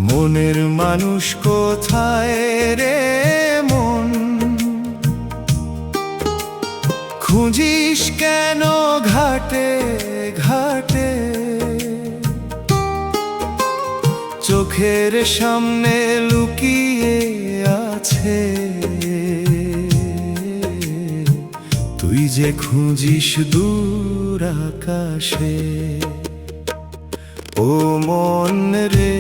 মনের মানুষ কোথায় রে মন, খুঁজিস কেন ঘাটে ঘাটে? চোখের সামনে লুকিয়ে আছে, তুই যে খুঁজিস দূর আকাশে। ও মন রে,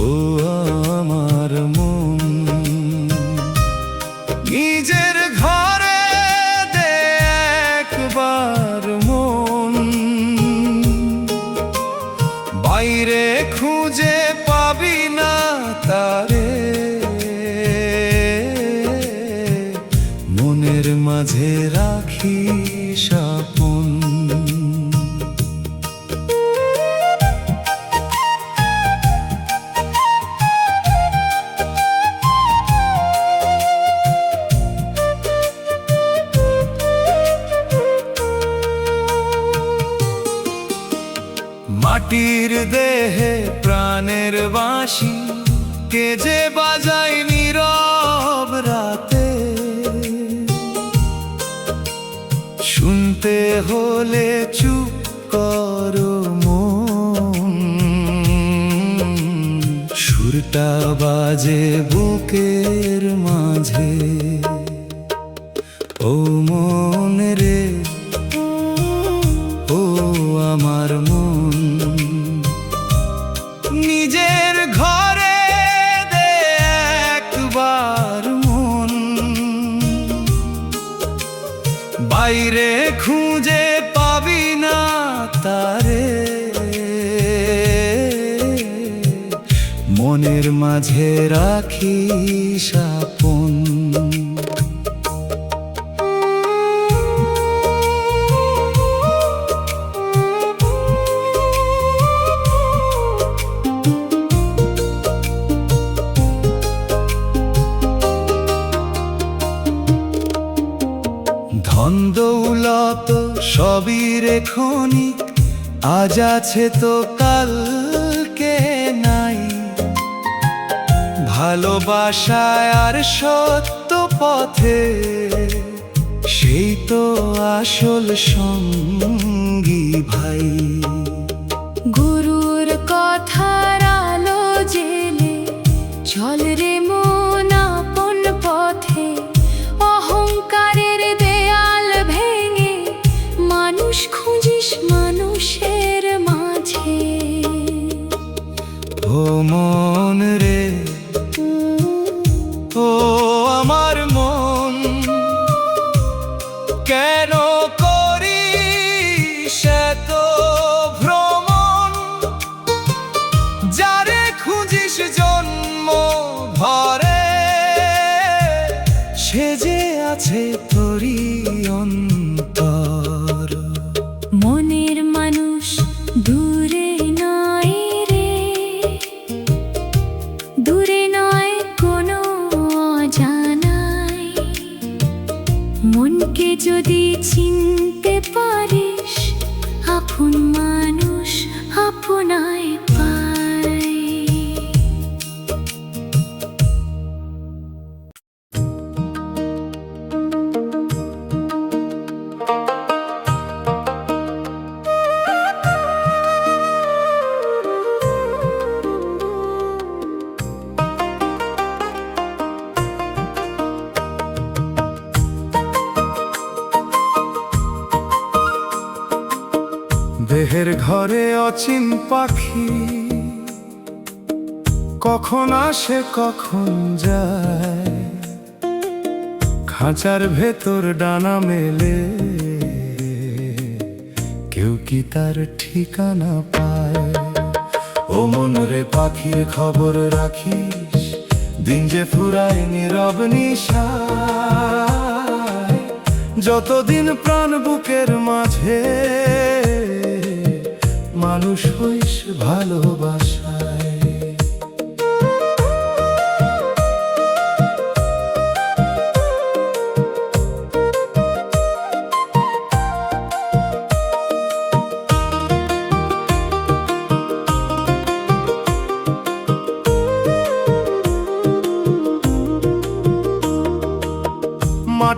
ও আমার মন, নিজের ঘরে দে একবার মন। বাইরে খুঁজে পাবি না তারে, মনের মাঝে রাখিস আপন। মাটির দেহে প্রাণের বাঁশি, কে যে বাজায় নীরব রাতে। শুনতে হলে চুপ করো মন, সুরটা বাজে বুকের মাঝে। ও মন রে, ও আমার মন, নিজের ঘরে দে একবার মন। বাইরে খুঁজে পাবি না তারে, মনের মাঝে রাখিস আপন। ধন দৌলত সবই রে ক্ষণিক, আজ আছে তো কালকে নাই। ভালোবাসায় আর সত্য পথে, সেই তো আসল সঙ্গী ভাই। গুরুর কথার আলো জেলে চল রে মন আপন পথে। অহংকারের দেয়াল ভেঙে মানুষ খুঁজিস মানুষের মাঝে। ও মন রে, ও আমার মন, কেন করিস এত ভ্রমণ? যারে খুঁজিস জন্ম ভরে, সে যে আছে তোরই অন্তর। মনের মানুষ দূরে নয় রে, দূরে নয় কোনো অজানায়। মনকে যদি চিনতে পারিস, আপন মানুষ আপনায় পায়। দেহের ঘরে অচিন পাখি, কখন আসে কখন যায়। খাঁচার ভেতর ডানা মেলে, কেউ কি তার ঠিকানা পায়? ও মন রে পাখির খবর রাখিস, দিন যে ফুরায় নীরব নিশায়। যতদিন প্রাণ বুকের মাঝে, মানুষ হইস ভালোবাসায়।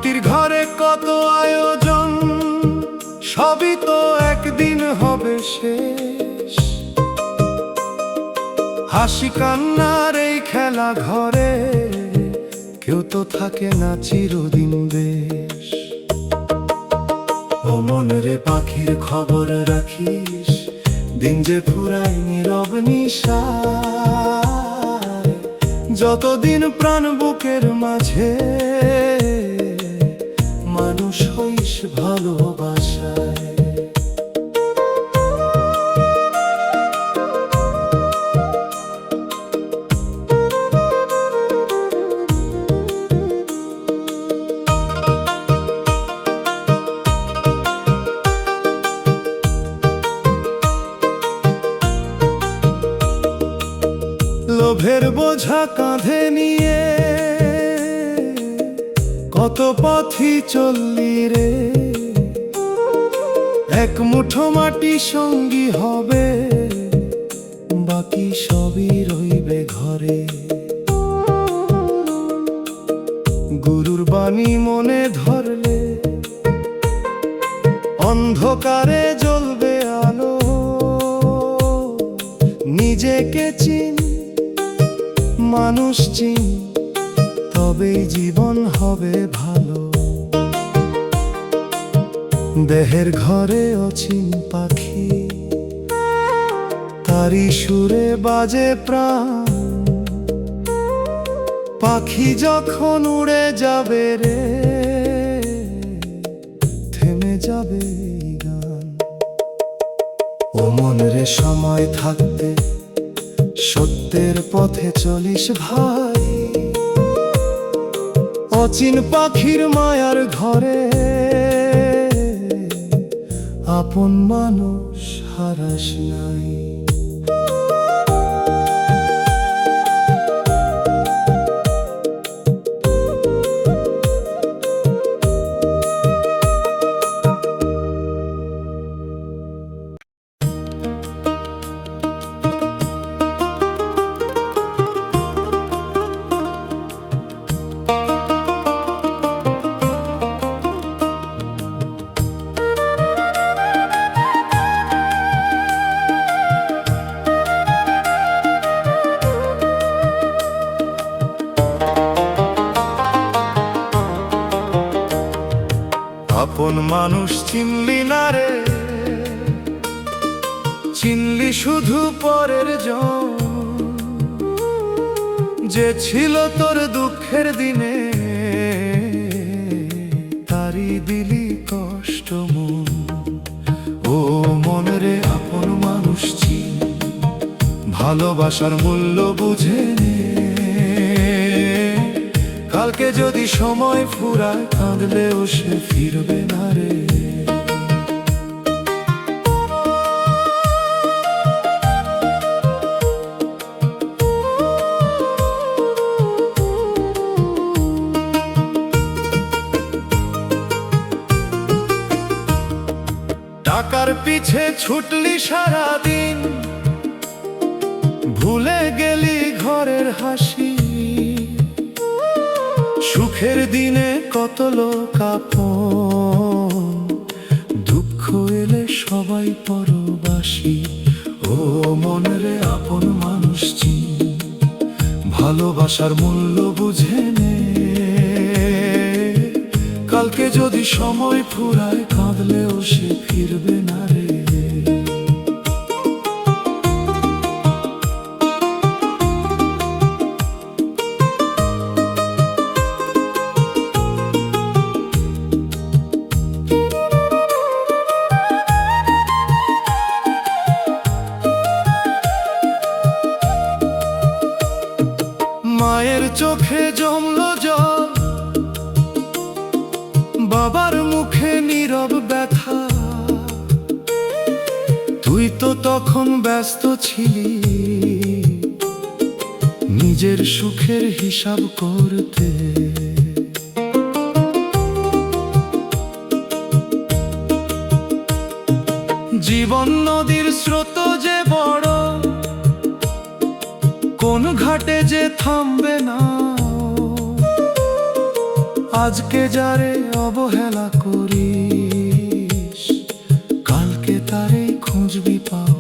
মাটির ঘরে কত আয়োজন, সবই তো একদিন হবে শেষ। হাসি কান্নার এই খেলা ঘরে কেউ তো থাকে না চিরদিন বেশ। ও মনরে পাখির খবর রাখিস, দিন যে ফুরায় নীরব নিশায়। যতদিন প্রাণ বুকের মাঝে মানুষ হইস ভালোবাসায়। লোভের বোঝা কাঁধে নিয়ে কত পথই চললি রে, এক মুঠো মাটি সঙ্গী হবে, বাকি সবই রইবে ঘরে। গুরুর বাণী মনে ধরলে অন্ধকারে জ্বলবে আলো। নিজেকে চিন, মানুষ চিন, তবেই জীবন হবে ভালো। দেহের ঘরে অচিন পাখি, তারি সুরে বাজে প্রাণ। পাখি যখন উড়ে যাবে রে, থেমে যাবে এই গান। ও মনরে সময় থাকতে সত্যের পথে চলিস ভাই, অচিন পাখির মায়ার ঘরে আপন মানুষ হারাস নাই। আপন মানুষ চিনলি না রে, চিনলি শুধু পরের জন। যে ছিল তোর দুঃখের দিনে, তারি দিলি কষ্ট মন। ও মনরে আপন মানুষ চিন, ভালোবাসার মূল্য বুঝে নে। কালকে যদি সময় ফুরায় কাঁদলেও সে ফিরবে না রে। টাকার পিছে ছুটলি সারাদিন, ভুলে গেলি ঘরের হাসি। সুখের দিনে কত লোক আপন, দুঃখ এলে সবাই পরবাসী। ও মনরে আপন মানুষ চিন, ভালোবাসার মূল্য বুঝে নে। কালকে যদি সময় ফুরায় কাঁদলেও সে ফিরবে না রে। মায়ের চোখে জমলো জল, বাবার মুখে নীরব ব্যথা। তুই তো তখন ব্যস্ত ছিলি নিজের সুখের হিসাব করতে। জীবন নদীর স্রোত যে বড়, কোন ঘাটে যে থামবে না। আজকে যারে অবহেলা করিস, কালকে তারে খুঁজবি পাও।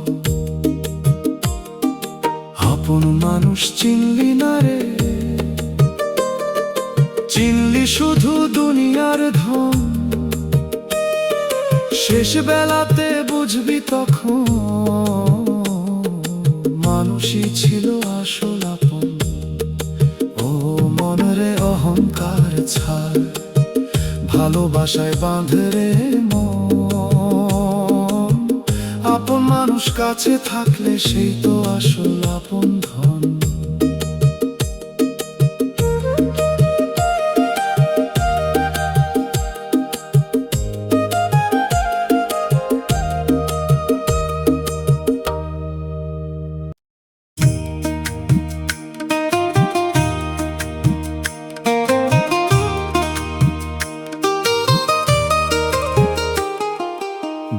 আপন মানুষ চিনলি না রে, চিনলি শুধু দুনিয়ার ধন। শেষ বেলাতে বুঝবি তখন মানুষই ছিল আসল আপন। ও মনরে অহংকার ছাড়, ভালোবাসায় বাঁধে রে মন। আপন মানুষ কাছে থাকলে সেই তো আসল আপন ধন।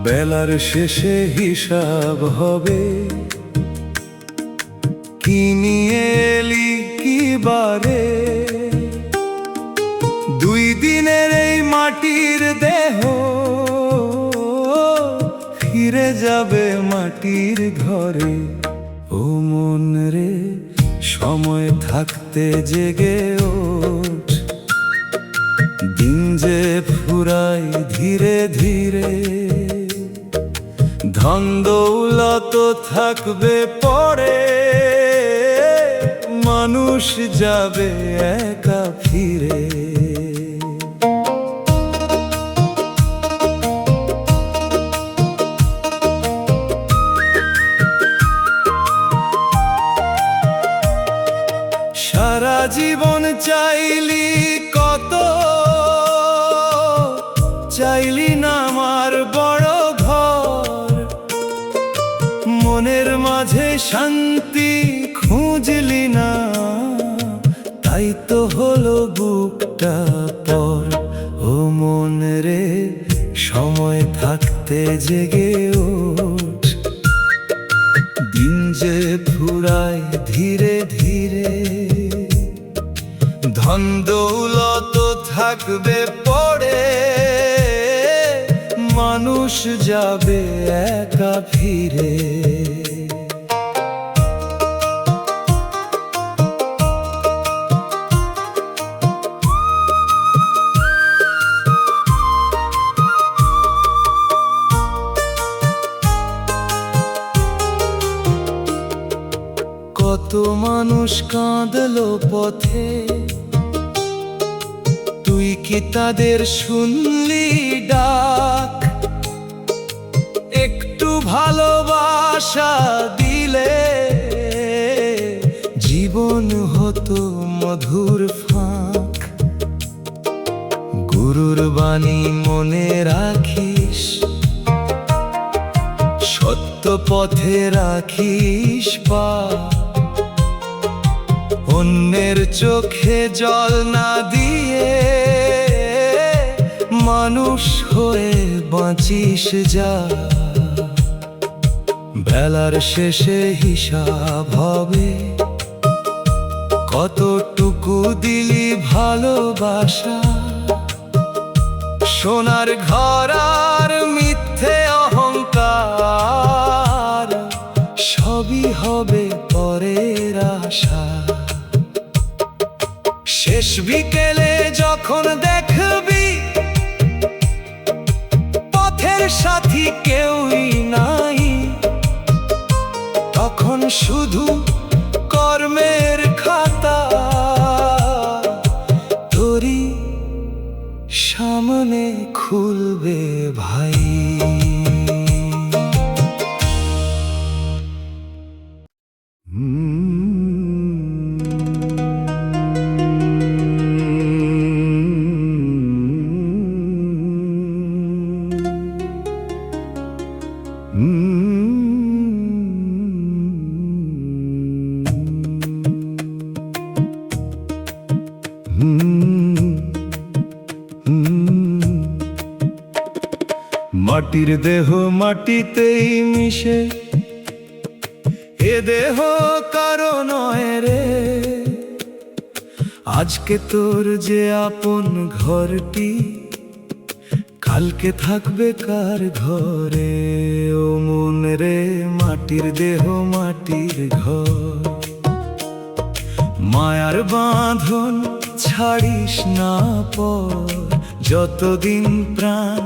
বেলার শেষে হিসাব হবে, কি নিয়ে এলি কি বারে। দুই দিনের এই মাটির দেহ ফিরে যাবে মাটির ঘরে। ও মন রে, সময় থাকতে জেগে ওঠ, দিন যে ফুরায় ধীরে ধীরে। ধন দৌলত থাকবে পরে, মানুষ যাবে একা ফিরে। সারা জীবন চাইলি কত, চাইলি না আমার বড় ঘর। মনের মাঝে শান্তি খুঁজলি না, তাই তো হলো বুকটা পর। ও মন রে, সময় থাকতে জেগে ওঠ, দিন যে ফুরায় ধীরে ধীরে। ধন দৌলত থাকবে পড়ে, মানুষ যাবে একা ফিরে। কত মানুষ কাঁদলো পথে, তুই কি তাদের শুনলি ডাক? একটু ভালোবাসা দিলে জীবন হতো মধুর ফাঁক। গুরুর বাণী মনে রাখিস, সত্য পথে রাখিস পা। অন্যের চোখে জল না দিয়ে মানুষ হয়ে বাঁচিস যা। বেলার শেষে হিসাব হবে, কতটুকু দিলি ভালোবাসা। সোনার ঘর আর মিথ্যে অহংকার সবই হবে পরের আশা। শেষ বিকেলে যখন দেখবি পথের সাথী কেউই নাই, তখন শুধু কর্মের খাতা তোরই সামনে খুলবে ভাই। মাটির দেহ মাটিতেই মিশে, এ দেহ কারো নয় রে। আজকে তোর যে আপন ঘরটি কালকে থাকবে কার ঘরে। ও মন রে মাটির দেহ মাটির ঘর, মায়ার বাঁধন ছাড়িস না পর, যতদিন প্রাণ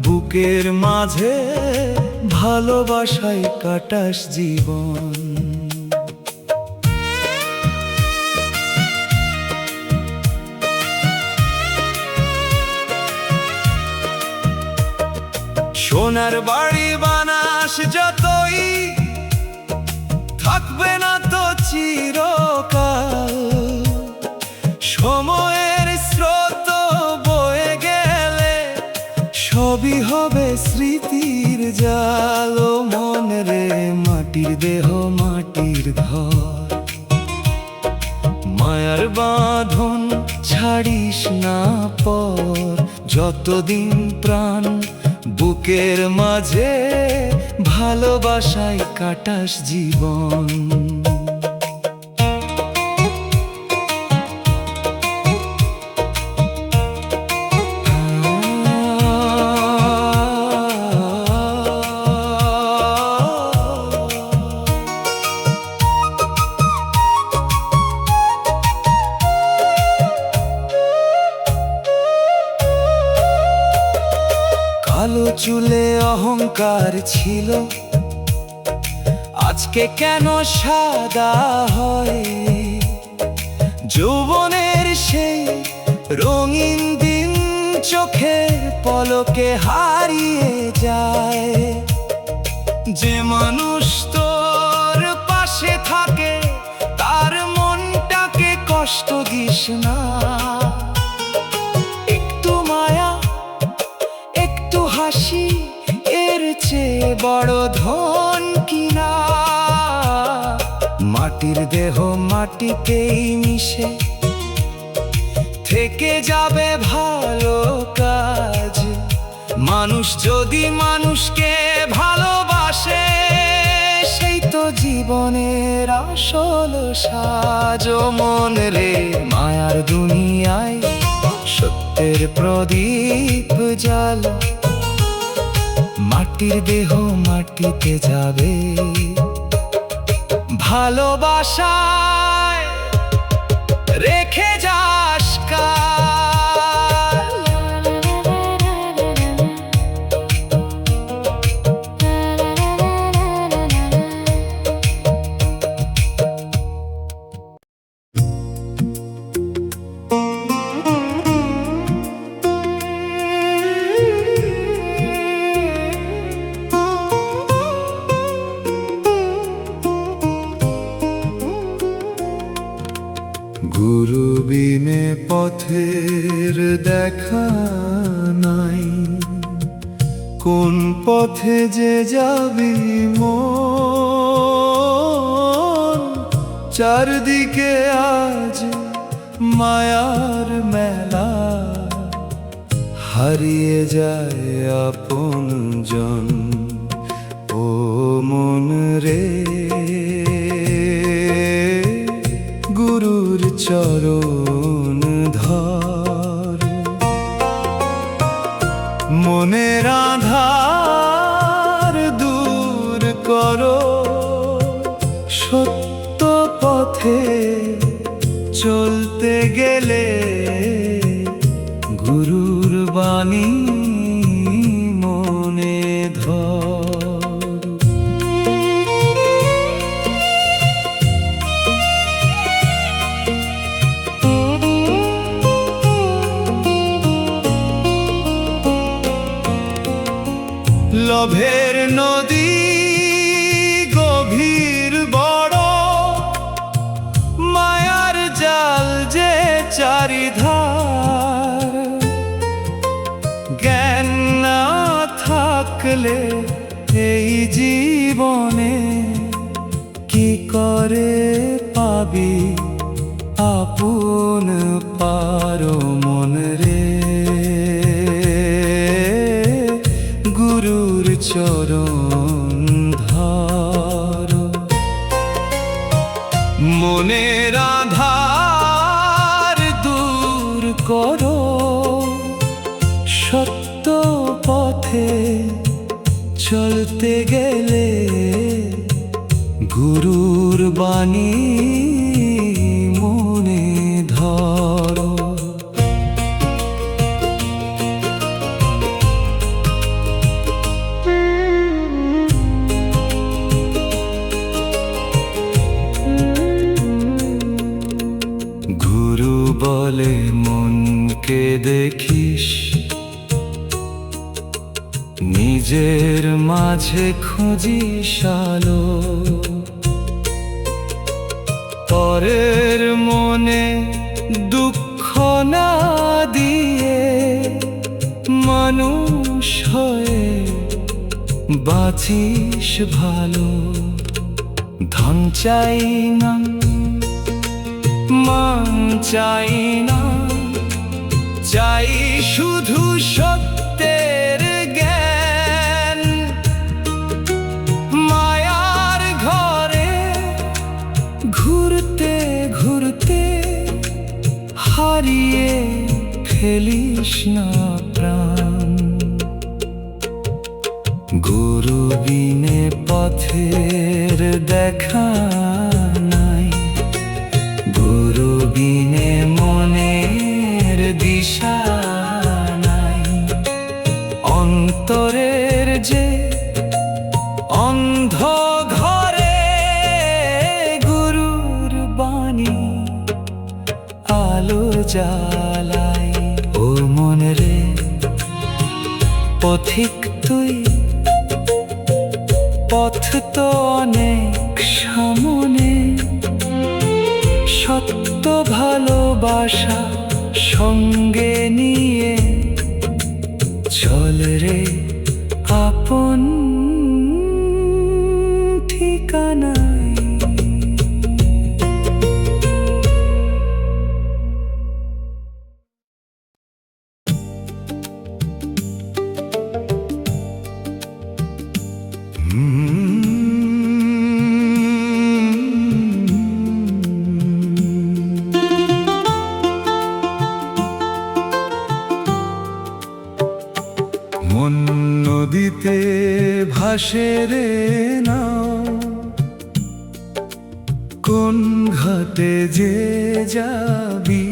বুকের মাঝে ভালোবাসায় কাটাস জীবন। সোনার বাড়ি বানাস যতই, থাকবে না তো চিরকাল। সময়ের স্রোত বয়ে গেলে সবই হবে স্মৃতির জাল। ও মন রে মাটির দেহ মাটির ঘর, মায়ার বাঁধন ছাড়িস না পর, যতদিন প্রাণ বুকের মাঝে ভালোবাসায় কাটাস জীবন। কালো চুলে অহংকার ছিল, আজকে কেন সাদা হয়? যৌবনের সেই রঙিন দিন চোখের পলকে হারিয়ে যায়। যে মানুষ তোর পাশে থাকে তার মনটাকে কষ্ট দিস না। একটু মায়া একটু হাসি এর চেয়ে বড় ধন কিনা। মাটির দেহ মাটিতেই মিশে থেকে যাবে ভালো কাজ। মানুষ যদি মানুষকে ভালোবাসে সেই তো জীবনের আসল সাজ। ও মন রে মায়ার দুনিয়ায় সত্যের প্রদীপ জ্বালা, মাটির দেহ মাটিতে যাবে ভালোবাসায় রেখে যাস কাল। গুরু বিনে পথের দেখা নাই, কোন পথে যে যাবি মন। চারদিকে আজ মায়ার মেলা, হারিয়ে যায় আপন জন। ও মন রে গুরুর চরণ ধর, মনের আধার দূর করো। সত্য পথে চলতে গেলে গুরুর বাণী মনে ধর। লোভের নদী গভীর বড়, মায়ার জাল যে চারিধার। জ্ঞান না থাকলে এই জীবনে কি করে পাবি আপন পারো মন রে। গুরুর চরণ ধর, মনের আধার চলতে গেলে গুরুর বাণী মনে ধরো। গুরু বলে মনকে দেখিস, নিজের মাঝে খুঁজিস আলো। পরের মনে দুঃখ না দিয়ে মানুষ হয়ে বাঁচিস ভালো। ধন চাই না, মান চাই না, চাই শুধু সত্যের জ্ঞান। মায়ার ঘরে ঘুরতে ঘুরতে হারিয়ে ফেলিস না প্রাণ। গুরু বিনে পথের দেখা নাই, গুরু বিনে মনের দিশা নাই। অন্তরের যে অন্ধ ঘরে গুরুর বাণী আলো জ্বালাই। ও মন রে পথিক তুই, পথ তো অনেক সামনে। সত্য ভালোবাসা সঙ্গে নিয়ে চল রে আপন ঠিকানায়। মন নদীতে ভাসে রে নাও, কোন ঘাটে যে যাবি।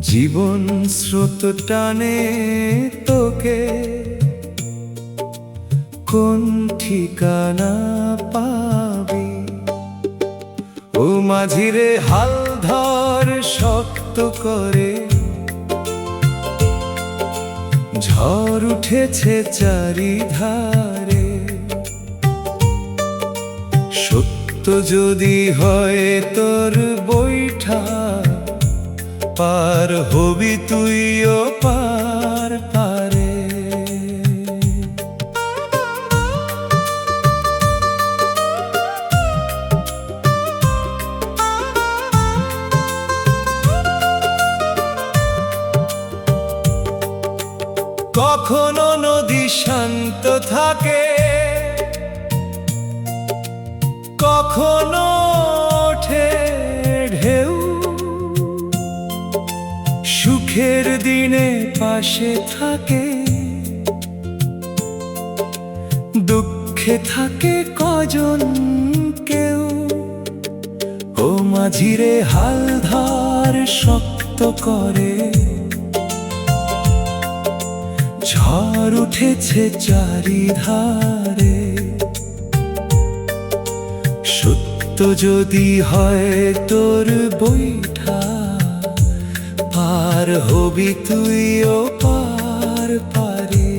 জীবন স্রোত টানে তোকে, কোন ঠিকানা পাবি। ও মাঝিরে হাল ধর শক্ত করে, ঝড় উঠেছে চারিধারে। সত্য যদি হয় তোর বৈঠা, পার হবি তুইও পার পারে। কখনো নদী শান্ত থাকে, কখনো ওঠে ঢেউ। সুখের দিনে পাশে থাকে, দুঃখে থাকে কজন কেউ। ও মাঝিরে হাল ধর শক্ত করে, ঝড় উঠেছে চারিধারে। সত্য যদি হয় তোর বৈঠা, পার হবি তুইও পার পারে।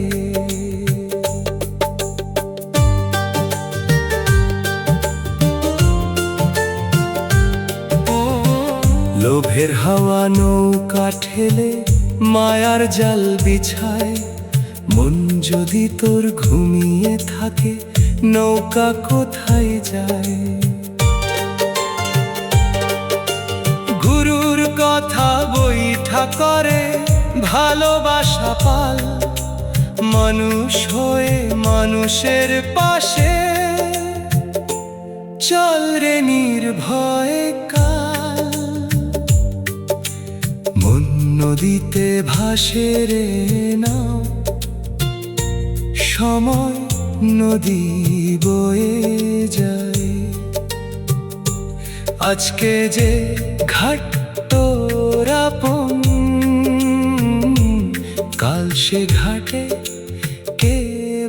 লোভের হাওয়া নৌকা ঠেলে মায়ার জাল বিছায়। মন যদি তোর ঘুমিয়ে থাকে, নৌকা কোথায় যায়। গুরুর কথা বৈঠা করে ভালোবাসা পাল। মানুষ হয়ে মানুষের পাশে চল রে নির্ভয়ে কাল। মন নদীতে ভাসে রে নাও, সময় নদী বয়ে যায়, আজকে যে ঘাট তোর আপন, কাল সে ঘাটে কে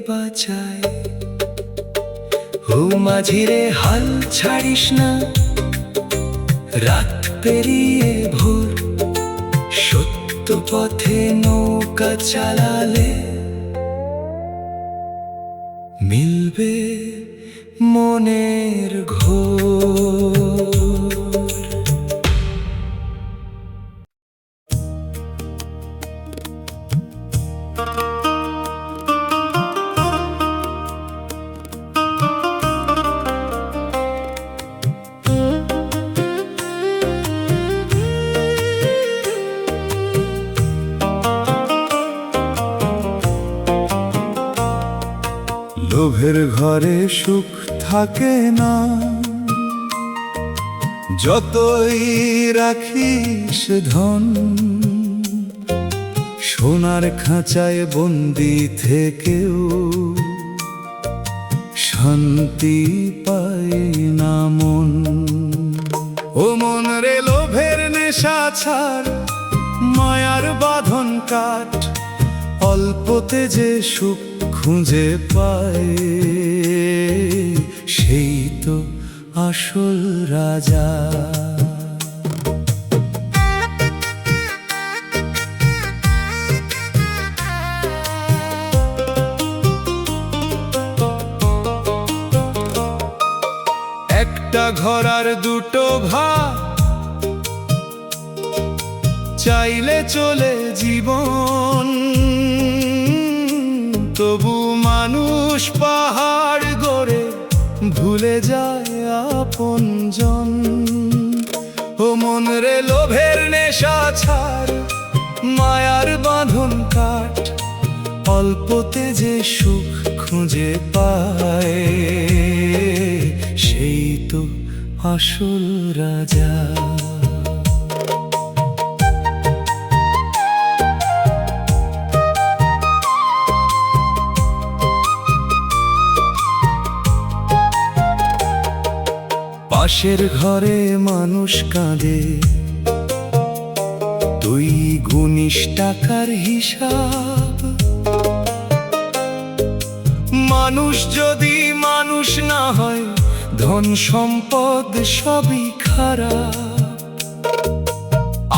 বাঁচায়। ও মাঝিরে হাল ছাড়িস না, রাত পেরিয়ে ভোর, সত্য পথে নৌকা চালালে মিলবে মনের ঘোর। লোভের ঘরে সুখ থাকে না, যতই রাখিস ধন, সোনার খাঁচায় বন্দি থেকেও শান্তি পায় না মন। ও মন রে লোভের নেশা ছাড়, মায়ার বাঁধন কাট, অল্পতে যে সুখ খুঁজে পায় সেই তো আসল রাজা। একটা ঘর আর দুটো ভাগ, চাইলে চলে জীবন, তবু মানুষ পাহাড় গড়ে ভুলে যায় আপনজন। ও মন রে লোভের নেশা ছাড়, মায়ার বাঁধন কাট, অল্পতে যে সুখ খুঁজে পায় সেই তো আসল রাজা। পাশের ঘরে মানুষ কাঁদে, তুই গুনিস টাকার হিসাব। মানুষ যদি মানুষ না হয়, ধন সম্পদ সবই খারাপ।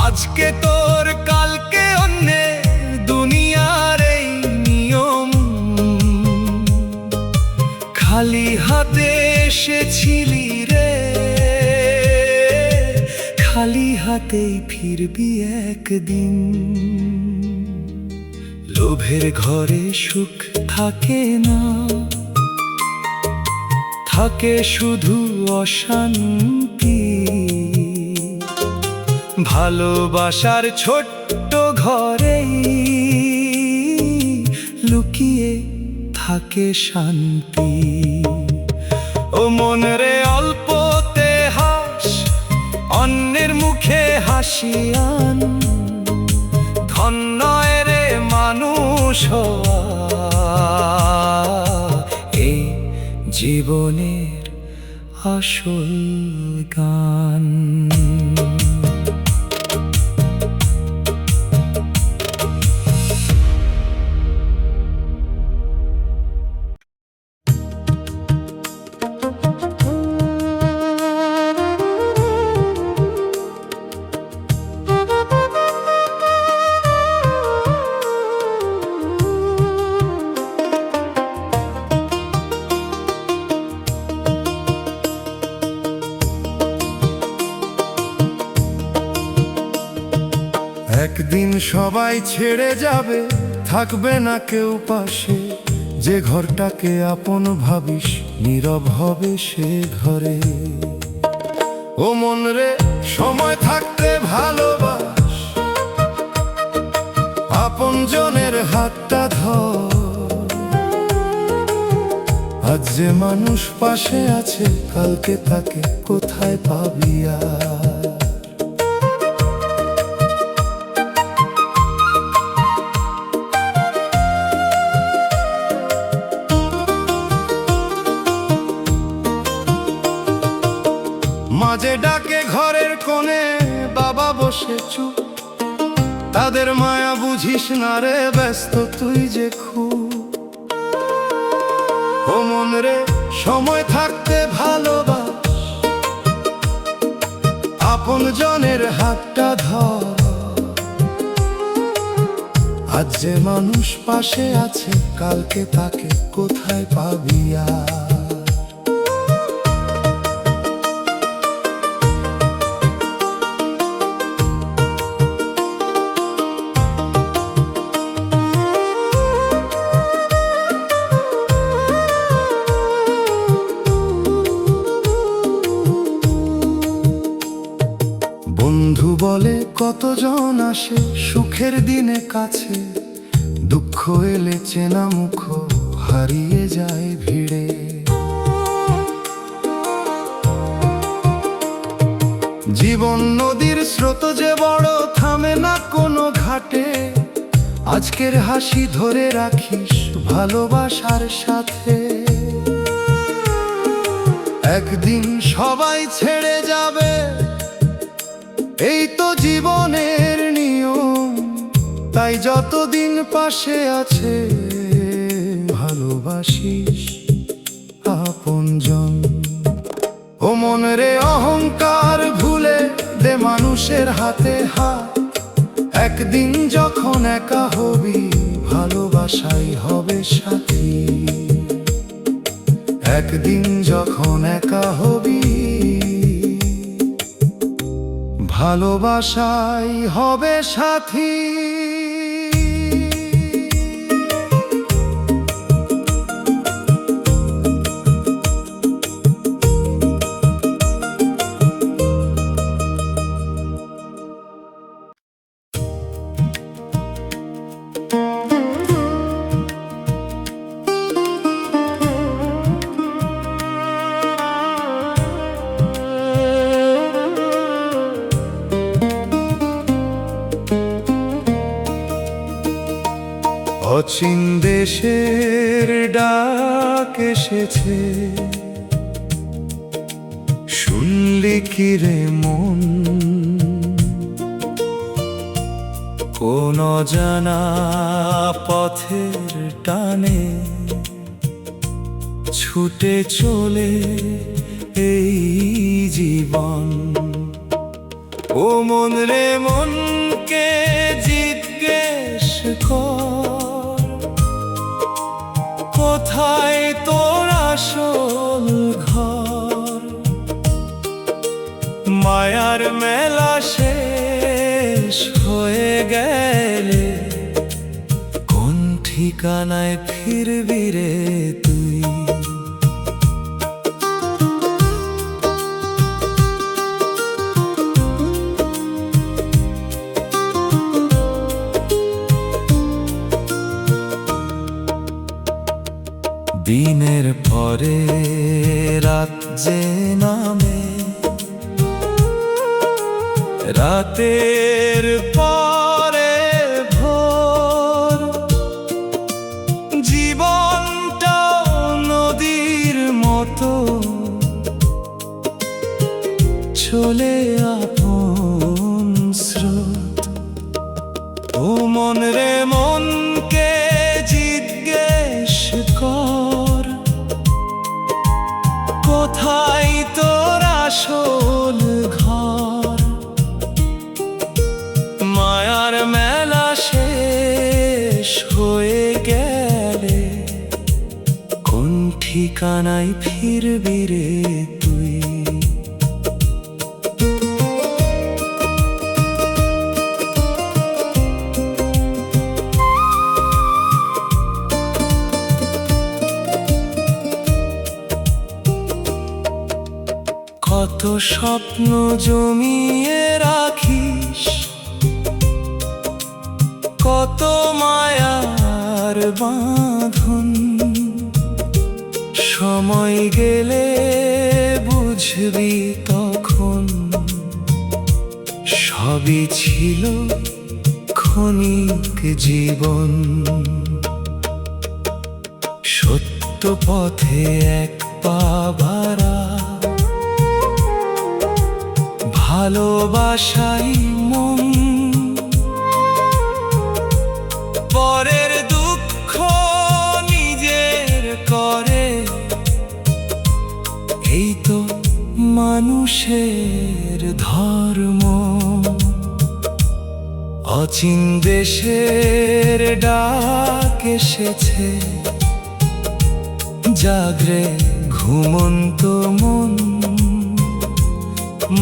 আজকে তোর কালকে অন্যের, দুনিয়ার এই নিয়ম। খালি হাতে এসেছিলি রে, খালি হাতেই ফিরবি একদিন। লোভের ঘরে সুখ থাকে না, থাকে শুধু অশান্তি। ভালোবাসার ছোট্ট ঘরেই লুকিয়ে থাকে শান্তি। ও মন রে অল্পতে হাস, অন্যের মুখে হাসি আন, ধন নয় রে মানুষ হওয়া, এই জীবনের আসল গান। একদিন সবাই ছেড়ে যাবে, থাকবে না কেউ পাশে। যে ঘরটাকে আপন ভাবিস, নীরব হবে সে ঘরে। ও মন রে সময় থাকতে ভালোবাস, আপন জনের হাতটা ধর। আজ যে মানুষ পাশে আছে, কালকে তাকে কোথায় পাবি আর। মাঝে ডাকে ঘরের কোণে বাবা বসে চুপ, তাদের মায়া বুঝিস না রে, ব্যস্ত তুই যে খুব। ও মন রে, সময় থাকতে ভালোবাস, আপন জনের হাতটা ধর। আজ যে মানুষ পাশে আছে, কালকে তাকে কোথায় পাবি আর? বন্ধু বলে কতজন আসে সুখের দিনে কাছে, দুঃখ এলে চেনা মুখ হারিয়ে যায় ভিড়ে। জীবন নদীর স্রোত যে বড়, থামে না কোনো ঘাটে। আজকের হাসি ধরে রাখিস ভালোবাসার সাথে, একদিন সবাই ছেড়ে যাবে, এই তো জীবনের নিয়ম। তাই যতদিন পাশে আছে, ভালোবাসিস আপনজন। ও মন রে, অহংকার ভুলে দে মানুষের হাতে হাত, একদিন যখন একা হবি, ভালোবাসাই হবে সাথী। একদিন যখন একা হবি, ভালোবাসাই হবে সাথী। অচিন দেশের ডাক এসেছে, শুনলি কি রে মন? কোন অজানা পথের টানে ছুটে চলে এই জীবন। ও মন রে, মনকে জিজ্ঞেস কর, কোথায় তোর আসল ঘর? মায়ার মেলা শেষ হয়ে গেলে, কোন ঠিকানায় ফিরবি রে তুই? দিনের পরে রাত যে নামে, রাতের পরে ভোর, জীবনটা নদীর মতো চলে আপন স্রোত। ও মন রে, মনকে জিজ্ঞেস কর, কোথায় তোর আসল ঘর? মায়ার মেলা শেষ হয়ে গেলে, কোন ঠিকানায় ফিরবি রে তুই? কত স্বপ্ন জমিয়ে রাখিস, কত মায়ার বাঁধন, সময় গেলে বুঝবি তখন, সবই ছিল ক্ষণিক জীবন। সত্য পথে এক পা বাড়া, ভালোবাসাই মন, পরের দুঃখ নিজের করে, এই তো মানুষের ধর্ম। অচিন দেশের ডাক এসেছে, জাগরে ঘুমন্ত মন,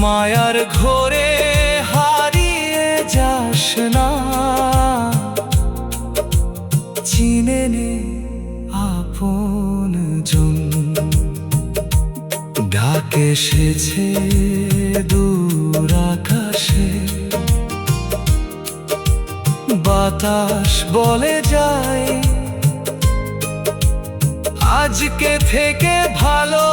মায়ার ঘোরে হারিয়ে যাস না, চিনে নে আপন জন। ডাক এসেছে দূর আকাশে, বাতাস বলে যায়, আজকে থেকে ভালো